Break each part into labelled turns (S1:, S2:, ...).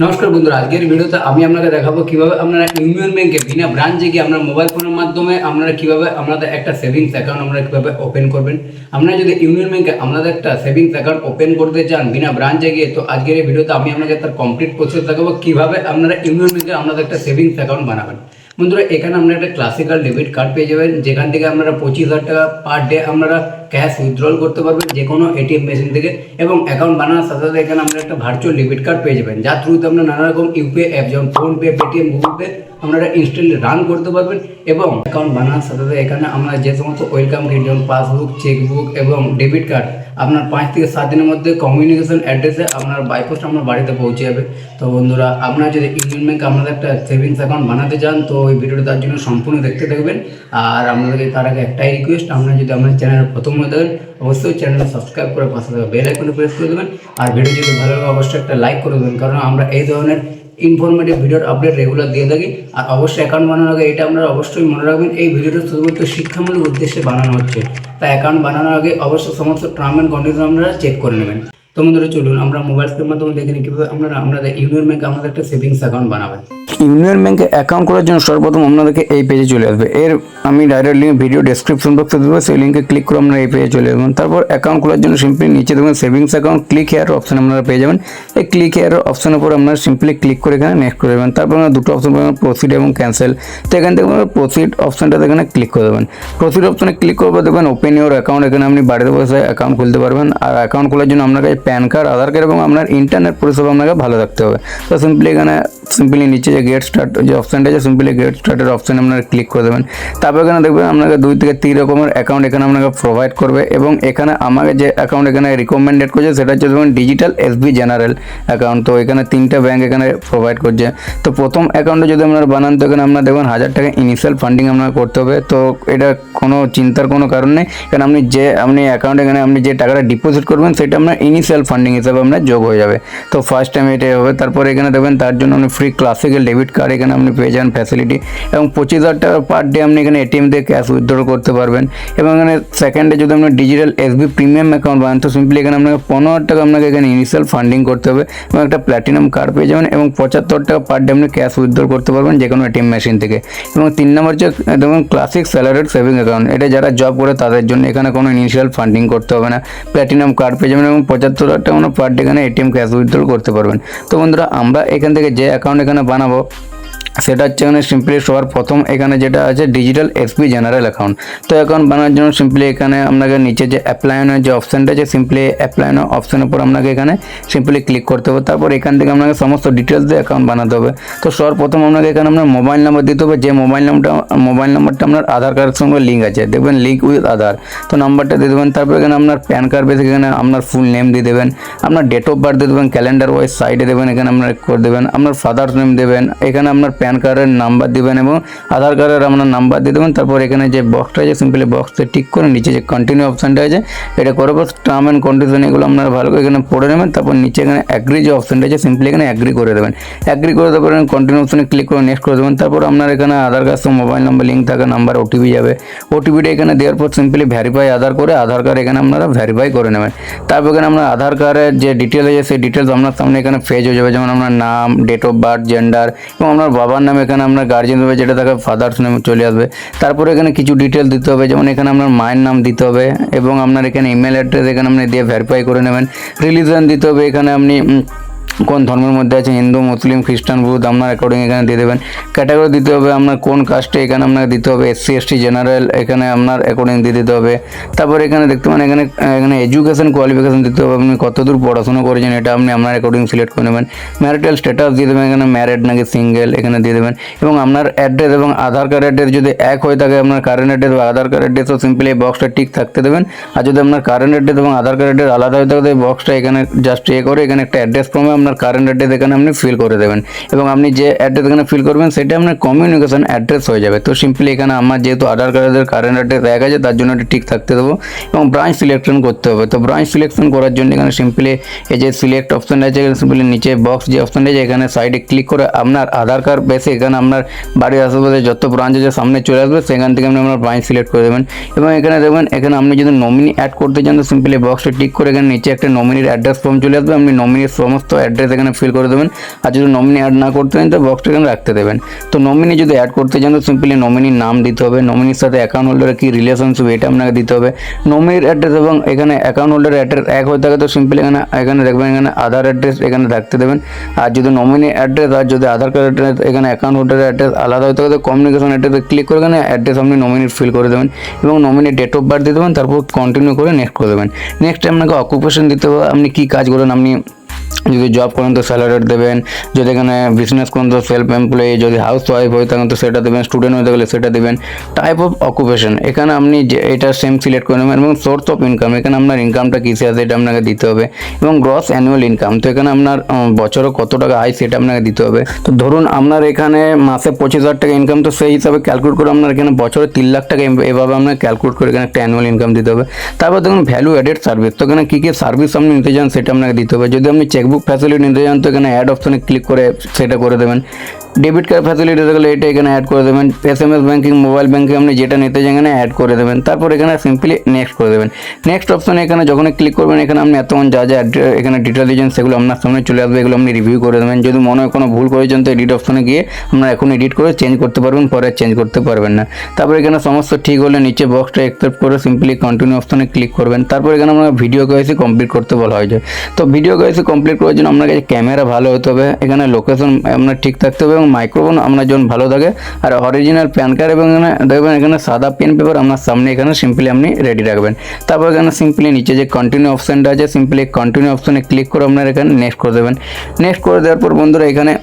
S1: নমস্কার বন্ধুরা, আজকের ভিডিওতে আমি আপনাকে দেখাবো কিভাবে আপনারা ইউনিয়ন ব্যাংকে বিনা ব্রাঞ্চে গিয়ে আপনার মোবাইল ফোনের মাধ্যমে আপনারা কিভাবে আপনাদের একটা সেভিংস অ্যাকাউন্ট আপনারা কিভাবে ওপেন করবেন। আপনারা যদি ইউনিয়ন ব্যাংকে আপনাদের একটা সেভিংস অ্যাকাউন্ট ওপেন করতে চান বিনা ব্রাঞ্চে গিয়ে, তো আজকের এই ভিডিওতে আমি আপনাকে তার কমপ্লিট প্রসেস দেখাবো কিভাবে আপনারা ইউনিয়ন ব্যাংকে আপনাদের একটা সেভিংস অ্যাকাউন্ট বানাবেন। বন্ধুরা, এখানে আপনারা একটা ক্লাসিক্যাল ডেবিট কার্ড পেয়ে যাবেন, যেখান থেকে আপনারা 25,000 টাকা পার ডে আপনারা ক্যাশ উইথড্রল করতে পারবেন যে কোনো এটিএম মেশিন থেকে। এবং অ্যাকাউন্ট বানানোর সাথে সাথে এখানে আপনারা একটা ভার্চুয়াল ডেবিট কার্ড পেয়ে যাবেন, যার থ্রুতে আপনারা নানা রকম ইউপিআই অ্যাপ যেমন ফোনপে, পেটিএম, গুগল পে আপনারা ইনস্ট্যান্টলি রান করতে পারবেন। এবং অ্যাকাউন্ট বানানোর সাথে সাথে এখানে আমরা যে সমস্ত ওয়েলকাম কিট যেমন পাসবুক, চেকবুক এবং ডেবিট কার্ড আপনার 5 থেকে 7 দিনের মধ্যে কমিউনিকেশন অ্যাড্রেসে আপনার বাইপোস্ট আপনার বাড়িতে পৌঁছে যাবে। তো বন্ধুরা, আপনারা যদি ইউনিয়ন ব্যাংকে আপনাদের একটা সেভিংস অ্যাকাউন্ট বানাতে চান তো এই ভিডিওটা তার জন্য সম্পূর্ণ দেখতে থাকবেন। আর আপনাদেরকে তার আগে একটাই রিকোয়েস্ট, আপনারা যদি আপনার চ্যানেলে প্রথম হয়ে থাকেন অবশ্যই চ্যানেলটা সাবস্ক্রাইব করে পাশে থাকা বেল আইকনে প্রেস করে দেবেন। আর ভিডিও যদি ভালো লাগে অবশ্যই একটা লাইক করে দেবেন, কারণ আমরা এই ধরনের ইনফরমেটিভ ভিডিওর আপডেট রেগুলার দিয়ে থাকি। আর অবশ্যই অ্যাকাউন্ট বানানোর আগে এটা আপনারা অবশ্যই মনে রাখবেন, এই ভিডিওটা শুধুমাত্র শিক্ষামূলক উদ্দেশ্যে বানানো হচ্ছে, তাই অ্যাকাউন্ট বানানোর আগে অবশ্যই সমস্ত টার্ম অ্যান্ড কন্ডিশন আপনারা চেক করে নেবেন। তো বন্ধুরা, চলুন আমরা মোবাইল স্ক্রিনের মাধ্যমে দেখে নিই কীভাবে আপনারা আপনাদের ইউনিয়ন ব্যাংকে আপনাদের একটা সেভিংস অ্যাকাউন্ট বানাবেন।
S2: ইউনিয়ন ব্যাংকে অ্যাকাউন্ট করার জন্য সর্বপ্রথম আপনাদেরকে এই পেজে চলে আসবে। আমি ডাইরেক্ট লিঙ্ক ভিডিও ডেসক্রিপশন বক্সে দেবো, সেই লিঙ্কে ক্লিক করে আপনারা এই পেজে চলে যাবেন। তারপর অ্যাকাউন্ট খোলার জন্য সিম্পলি নিচে দেখবেন savings account, click here option আপনারা পেয়ে যাবেন। এই ক্লিক হেয়ার অপশনের উপর আপনারা সিম্পলি ক্লিক করে এখানে নেক্সট করে দেবেন। তারপর আপনারা দুটো অপশন পাবেন, প্রসিড এবং ক্যান্সেল। তো এখান থেকে আপনারা প্রসিড অপশনটাতে এখানে ক্লিক করে দেবেন। প্রসিড অপশনে ক্লিক করবে দেখবেন ওপেন ইউর অ্যাকাউন্ট, এখানে আপনি বাড়িতে বসে অ্যাকাউন্ট খুলতে পারবেন। আর অ্যাকাউন্ট খোলার জন্য আপনার কাছে প্যান কার্ড, আধার কার্ড এবং আপনার ইন্টারনেট পরিষেবা আপনাকে ভালো থাকতে হবে। তো সিম্পলি নিচে যে গেট স্টার্ট যে অপশনটা আছে, সিম্পলি গেট স্টার্টের অপশনে আপনারা ক্লিক করে দেবেন। তারপর এখানে দেখবেন আপনাকে 2 থেকে 3 রকমের অ্যাকাউন্ট এখানে আপনাকে প্রোভাইড করবে। এবং এখানে আমাকে যে অ্যাকাউন্ট এখানে রিকমেন্ডেড করছে সেটা হচ্ছে দেখবেন ডিজিটাল এসবি জেনারেল অ্যাকাউন্ট। তো এখানে 3টা ব্যাংক এখানে প্রোভাইড করছে। তো প্রথম অ্যাকাউন্টে যদি আপনারা বানান তো এখানে আপনার দেখবেন 1000 টাকা ইনিশিয়াল ফান্ডিং আপনাকে করতে হবে। তো এটা কোনো চিন্তার কোনো কারণ নেই, কারণ আপনি অ্যাকাউন্টে এখানে আপনি যে টাকাটা ডিপোজিট করবেন সেটা আপনার ইনিশিয়াল ফান্ডিং হিসাবে আপনার যোগ হয়ে যাবে। তো ফার্স্ট টাইম এটাই হবে। তারপর এখানে দেখবেন তার জন্য আপনি ফ্রি ক্লাসিক্যাল ডেবিট কার্ড এখানে আপনি পেয়ে যান ফ্যাসিলিটি। এবং 25,000 টাকা পার ডে আপনি এখানে এটিএম দিয়ে ক্যাশ উইথড্র করতে পারবেন। এবং এখানে সেকেন্ডে যদি আপনি ডিজিটাল এসবি প্রিমিয়াম অ্যাকাউন্ট বানান তো সিম্পলি এখানে আপনাকে 15,000 টাকা আপনাকে এখানে ইনিশিয়াল ফান্ডিং করতে হবে এবং একটা প্ল্যাটিনাম কার্ড পেয়ে যাবেন। এবং 75 টাকা পার ডে আপনি ক্যাশ উইথড্র করতে পারবেন যে কোনো এটিএম মেশিন থেকে। এবং 3 নম্বর যে দেখুন ক্লাসিক স্যালারিড সেভিং অ্যাকাউন্ট, এটা যারা জব করে তাদের জন্য, এখানে কোনো ইনিশিয়াল ফান্ডিং করতে হবে না, প্ল্যাটিনাম কার্ড পেয়ে যাবেন এবং 75,000 টাকা পার ডে এখানে এটিএম ক্যাশ উইথড্র করতে পারবেন। তো বন্ধুরা, আমরা এখান থেকে যে অ্যাকাউন্ট এখানে বানাবো সেটা হচ্ছে এখানে সিম্পলি সবার প্রথম এখানে যেটা আছে ডিজিটাল এসবি জেনারেল অ্যাকাউন্ট। তো অ্যাকাউন্ট বানানোর জন্য সিম্পলি এখানে আপনাকে নিচে যে অ্যাপ্লাইনের যে অপশানটা আছে, সিম্পলি অ্যাপ্লাইনের অপশানের উপর আপনাকে এখানে সিম্পলি ক্লিক করতে হবে। তারপর এখান থেকে আপনাকে সমস্ত ডিটেলস দিয়ে অ্যাকাউন্ট বানাতে হবে। তো সর্বপ্রথম আপনাকে এখানে আপনার মোবাইল নাম্বার দিতে হবে, যে মোবাইল নাম্বারটা আপনার আধার কার্ডের সঙ্গে লিঙ্ক আছে, দেখবেন লিঙ্ক উইথ আধার, তো নাম্বারটা দিয়ে দেবেন। তারপর এখানে আপনার প্যান কার্ড বেসে এখানে আপনার ফুল নেম দিয়ে দেবেন, আপনার ডেট অফ বার্থ দিয়ে দেবেন, ক্যালেন্ডার ওয়াইজ সাইডে দেবেন, এখানে আপনার করে দেবেন, আপনার ফাদার্স নেম দেবেন, এখানে আপনার প্যান কার্ডের নাম্বার দিবেন এবং আধার কার্ডের আপনার নাম্বার দিয়ে দেবেন। তারপর এখানে যে বক্সটা আছে সিম্পলি বক্সে টিক করে নিচে যে কন্টিনিউ অপশানটা আছে এটা করার পর টার্ম অ্যান্ড কন্ডিশন এগুলো আপনারা ভালো করে এখানে পড়ে নেবেন। তারপর নিচে এখানে অ্যাগ্রি যে অপশানটা আছে সিম্পলি এখানে অ্যাগ্রি করে দেবেন। অ্যাগ্রি করে দেওয়ার পর কন্টিনিউ অপশানে ক্লিক করে নেক্সট করে দেবেন। তারপর আপনার এখানে আধার কার্ড সঙ্গে মোবাইল নাম্বার লিঙ্ক থাকা নাম্বার ওটিপি যাবে, ওটিপিটা এখানে দেওয়ার পর সিম্পলি ভ্যারিফাই আধার করে আধার কার্ড এখানে আপনারা ভ্যারিফাই করে নেবেন। তারপর এখানে আপনার আধার কার্ডের যে ডিটেল আছে সেই ডিটেলস আপনার সামনে এখানে ফেজ হয়ে যাবে, যেমন আপনার নাম, ডেট অফ বার্থ, জেন্ডার এবং আপনার বাবার নাম, এখানে আপনার গার্জিয়ান হবে যেটা থাকে ফাদার্স নেম চলে আসবে। তারপরে এখানে কিছু ডিটেল দিতে হবে, যেমন এখানে আপনার মায়ের নাম দিতে হবে এবং আপনার এখানে ইমেল অ্যাড্রেস এখানে আপনি দিয়ে ভেরিফাই করে নেবেন। রিলিজন দিতে হবে, এখানে আপনি কোন ধর্মের মধ্যে আছে, হিন্দু, মুসলিম, খ্রিস্টান, বুধ, আপনার অ্যাকর্ডিং এখানে দিয়ে দেবেন। ক্যাটাগরি দিতে হবে, আপনার কোন কাস্টে এখানে আপনাকে দিতে হবে, এসসি, এসটি, জেনারেল এখানে আপনার অ্যাকর্ডিং দিয়ে দিতে হবে। তারপর এখানে দেখতে পান এখানে এডুকেশন কোয়ালিফিকেশন দিতে হবে, আপনি কতদূর পড়াশোনা করেছেন এটা আপনি আপনার অ্যাকর্ডিং সিলেক্ট করে নেবেন। ম্যারিটাল স্ট্যাটাস দিয়ে দেবেন, এখানে ম্যারিড নাকি সিঙ্গেল এখানে দিয়ে দেবেন। এবং আপনার অ্যাড্রেস এবং আধার কার্ড অ্যাড্রেস যদি এক হয়ে থাকে, আপনার কারেন্ট অ্যাড্রেস বা আধার কার্ড অ্যাড্রেসও সিম্পলি এই বক্সটা টিক থাকতে দেবেন। আর যদি আপনার কারেন্ট অ্যাড্রেস এবং আধার কার্ড অ্যাড্রেস আলাদা হয়ে থাকে এই বক্সটা এখানে জাস্ট করে এখানে একটা অ্যাড্রেস ফর্মে আপনার কারেন্ট অ্যাড্রেস এখানে আপনি ফিল করে দেবেন। এবং আপনি যে অ্যাড্রেস এখানে ফিল করবেন সেটা আপনার কমিউনিকেশন অ্যাড্রেস হয়ে যাবে। তো সিম্পলি এখানে আমার যেহেতু আধার কার্ডের কারেন্ট অ্যাড্রেস এক আছে তার জন্য এটা ঠিক থাকতে দেবো। এবং ব্রাঞ্চ সিলেকশন করতে হবে। তো ব্রাঞ্চ সিলেকশন করার জন্য এখানে সিম্পলি এই যে সিলেক্ট অপশান আছে, সিম্পলি নিচে বক্স যে অপশান আছে এখানে সাইডে ক্লিক করে আপনার আধার কার্ড বেসে এখানে আপনার বাড়ির আশেপাশে যত ব্রাঞ্চ আছে সামনে চলে আসবে, সেখান থেকে আপনি আপনার ব্রাঞ্চ সিলেক্ট করে দেবেন। এবং এখানে দেখবেন এখানে আপনি যদি নমিনি অ্যাড করতে চান তো সিম্পলি বক্সে টিক করে এখানে নিচে একটা নমিনির অ্যাড্রেস ফর্ম চলে আসবে, আপনি নমিনির সমস্ত অ্যাড্রেস অ্যাড্রেস এখানে ফিল করে দেবেন। আর যদি নমিনি অ্যাড না করতে চান তো বক্সটা এখানে রাখতে দেবেন। তো নমিনি যদি অ্যাড করতে চান তো সিম্পলি নমিনির নাম দিতে হবে, নমিনির সাথে অ্যাকাউন্ট হোল্ডারের কী রিলেশনশিপ এটা আপনাকে দিতে হবে। নমিনির অ্যাড্রেস এবং এখানে অ্যাকাউন্ট হোল্ডারের অ্যাড্রেস এক হয়ে থাকে তো সিম্পলি এখানে দেখবেন এখানে আধার অ্যাড্রেস এখানে রাখতে দেবেন। আর যদি নমিনি অ্যাড্রেস আর যদি আধার কার্ড অ্যাড্রেস এখানে অ্যাকাউন্ট হোল্ডারের অ্যাড্রেস আলাদা হয়ে থাকে তো কমিউনিকেশন অ্যাড্রেসে ক্লিক করে এখানে অ্যাড্রেস আপনি নমিনির ফিল করে দেবেন এবং নমিনি ডেট অফ বার্থ দিয়ে দেবেন, তারপর কন্টিনিউ করে নেক্সট করে দেবেন। নেক্সট আপনাকে অকুপেশন দিতে হবে, আপনি কী কাজ করেন, আপনি যদি জব করেন তো স্যালারি দেবেন, যদি এখানে বিজনেস করেন তো সেলফ এমপ্লয়ি, যদি হাউস ওয়াইফ হয়ে থাকেন তো সেটা দেবেন, স্টুডেন্ট হয়ে থাকলে সেটা দেবেন। টাইপ অফ অকুপেশন এখানে আপনি যে এটা সেম সিলেক্ট করে নেবেন এবং সোর্স অফ ইনকাম এখানে আপনার ইনকামটা কিসে আছে এটা আপনাকে দিতে হবে এবং গ্রস অ্যানুয়াল ইনকাম তো এখানে আপনার বছরে কত টাকা আয় সেটা আপনাকে দিতে হবে। তো ধরুন আপনার এখানে মাসে 25,000 টাকা ইনকাম, তো সেই হিসাবে ক্যালকুলেট করে আপনার এখানে বছরে 3 লাখ টাকা এভাবে আপনাকে ক্যালকুলেট করে এখানে একটা অ্যানুয়াল ইনকাম দিতে হবে। তারপর দেখুন ভ্যালু অ্যাডেড সার্ভিস, তো এখানে কী কী সার্ভিস আপনি নিতে চান সেটা আপনাকে দিতে হবে। যদি আপনি চেকবুক ফ্যাসিলিটি নিতে চান তো এখানে অ্যাড অপশনে ক্লিক করে সেটা করে দেবেন। ডেবিট কার্ড ফ্যাসিলিটি থাকলে এটা এখানে অ্যাড করে দেবেন। SMS ব্যাঙ্কিং, মোবাইল ব্যাঙ্কিং আপনি যেটা নিতে চান এখানে অ্যাড করে দেবেন। তারপর এখানে সিম্পলি নেক্সট করে দেবেন। নেক্সট অপশনে এখানে যখন ক্লিক করবেন এখানে আপনি এতক্ষণ যা যা এখানে ডিটেল দিয়েছেন সেগুলো আপনার সামনে চলে আসবে, এগুলো আপনি রিভিউ করে দেবেন। যদি মনে হয় কোনো ভুল করেছেন তো এডিট অপশনে গিয়ে আপনারা এখন এডিট করে চেঞ্জ করতে পারবেন, পরে চেঞ্জ করতে পারবেন না। তারপর এখানে সমস্ত ঠিক হলে নিচে বক্সটা অ্যাকসেপ্ট করে সিম্পলি কন্টিনিউ অপশনে ক্লিক করবেন। তারপর এখানে আমরা ভিডিও কেওয়াইসি কমপ্লিট করতে বলা হয়েছে। তো ভিডিও কেওয়াইসি কমপ্লিট করার জন্য আপনার কাছে ক্যামেরা ভালো হতে হবে, এখানে লোকেশন আপনার ঠিক থাকতে হবে এবং মাইক্রোফোন আপনার জন্য ভালো থাকে, আর অরিজিনাল প্যান কার্ড এবং এখানে দেখবেন এখানে সাদা পেন পেপার আপনার সামনে এখানে সিম্পলি আপনি রেডি রাখবেন। তারপর এখানে সিম্পলি নিচে যে কন্টিনিউ অপশনটা আছে সিম্পলি কন্টিনিউ অপশনে ক্লিক করে আপনার এখানে নেক্সট করে দেবেন। নেক্সট করে দেওয়ার পর বন্ধুরা এখানে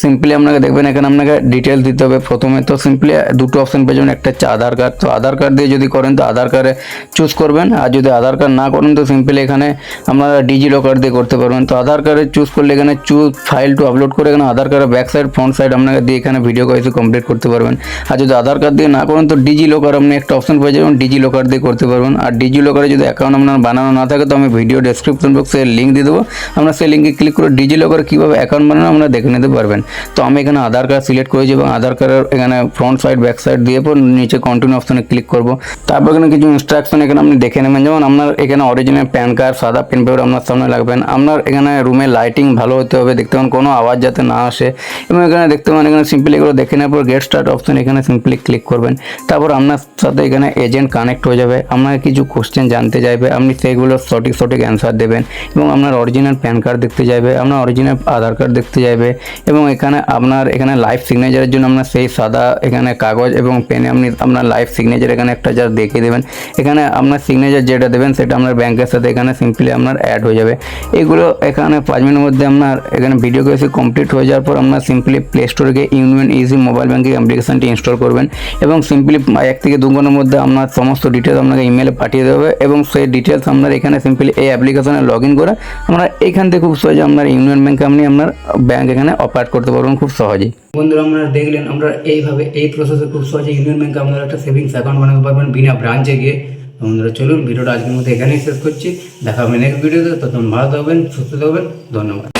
S2: সিম্পলি আপনাকে দেখবেন এখানে আপনাকে ডিটেলস দিতে হবে। প্রথমে তো সিম্পলি দুটো অপশন পেয়ে যাবেন, একটা হচ্ছে আধার কার্ড, তো আধার কার্ড দিয়ে যদি করেন তো আধার কার্ডে চুজ করবেন, আর যদি আধার কার্ড না করেন তো সিম্পলি এখানে আপনারা ডিজি লকার দিয়ে করতে পারবেন। তো আধার কার্ডে চুজ করলে এখানে চুজ ফাইল টু আপলোড করে এখানে আধার কার্ডের ব্যাক সাইড ফ্রন্ট সাইড আপনাকে দিয়ে এখানে ভিডিও কেওয়াইসি কমপ্লিট করতে পারবেন। আর যদি আধার কার্ড দিয়ে না করেন তো ডিজি লকার আপনি একটা অপশন পেয়ে যাবেন, ডিজি লকার দিয়ে করতে পারবেন। আর ডিজি লকারে যদি অ্যাকাউন্ট আপনার বানানো না থাকে তো আমি ভিডিও ডেসক্রিপশন বক্সে লিঙ্ক দিয়ে দেবো, আপনার সেই লিঙ্কে ক্লিক করে ডিজি লকারে কীভাবে অ্যাকাউন্ট বানানো আপনারা দেখে নিতে পারবেন। তো আমি এখানে আধার কার্ড সিলেক্ট করেছি এবং আধার কার্ডের এখানে ফ্রন্ট সাইড ব্যাক সাইড দিয়ে পর নিচে কন্টিনিউ অপশনে ক্লিক করব। তারপর এখানে কিছু ইনস্ট্রাকশন এখানে আপনি দেখে নেবেন, যেমন আপনার এখানে অরিজিনাল প্যান কার্ড, সাদা পেন পেপার আপনার সামনে লাগবেন। আপনার এখানে রুমের লাইটিং ভালো হতে হবে, দেখতে পাবেন কোনো আওয়াজ যাতে না আসে, এবং এখানে দেখতে পাবেন এখানে সিম্পলি এগুলো দেখে নেওয়ার পর গেট স্টার্ট অপশন এখানে সিম্পলি ক্লিক করবেন। তারপর আপনার সাথে এখানে এজেন্ট কানেক্ট হয়ে যাবে, আপনাকে কিছু কোশ্চেন জানতে চাইবে, আপনি সেইগুলো সঠিক অ্যান্সার দেবেন এবং আপনার অরিজিনাল প্যান কার্ড দেখতে চাইবে, আপনার অরিজিনাল আধার কার্ড দেখতে চাইবে এবং এখানে আপনার এখানে লাইভ সিগনেচারের জন্য আপনার সেই সাদা এখানে কাগজ এবং পেনে আপনি আপনার লাইভ সিগনেচার এখানে একটা যা দেখিয়ে দেবেন। এখানে আপনার সিগনেচার যেটা দেবেন সেটা আপনার ব্যাংকের সাথে এখানে সিম্পলি আপনার অ্যাড হয়ে যাবে। এগুলো এখানে 5 মিনিটের মধ্যে আপনার এখানে ভিডিও কেওয়াইসি কমপ্লিট হয়ে যাওয়ার পর আপনার সিম্পলি প্লে স্টোরে গিয়ে ইউনিয়ন ইজি মোবাইল ব্যাঙ্কিং অ্যাপ্লিকেশনটি ইনস্টল করবেন এবং সিম্পলি 1 থেকে 2 ঘন্টার মধ্যে আপনার সমস্ত ডিটেলস আপনাকে ইমেলে পাঠিয়ে দেবে এবং সেই ডিটেলস আপনার এখানে সিম্পলি এই অ্যাপ্লিকেশনে লগ ইন করে আমরা এখান থেকে খুব সহজে আপনার ইউনিয়ন ব্যাঙ্কে আপনি আপনার ব্যাঙ্ক এখানে অপারেট করতে পারবেন খুব সহজেই।
S1: বন্ধুরা আপনারা দেখলেন আমরা এইভাবে এই প্রসেসে খুব সহজে ইউনিয়ন ব্যাঙ্কে আপনারা একটা সেভিংস অ্যাকাউন্ট বানাতে পারবেন বিনা ব্রাঞ্চে গিয়ে। বন্ধুরা চলুন ভিডিওটা আজকের মধ্যে এখানেই শেষ করছি, দেখা হবে নেক্সট ভিডিওতে। তখন ভালো থাকবেন, সুস্থ থাকবেন, ধন্যবাদ।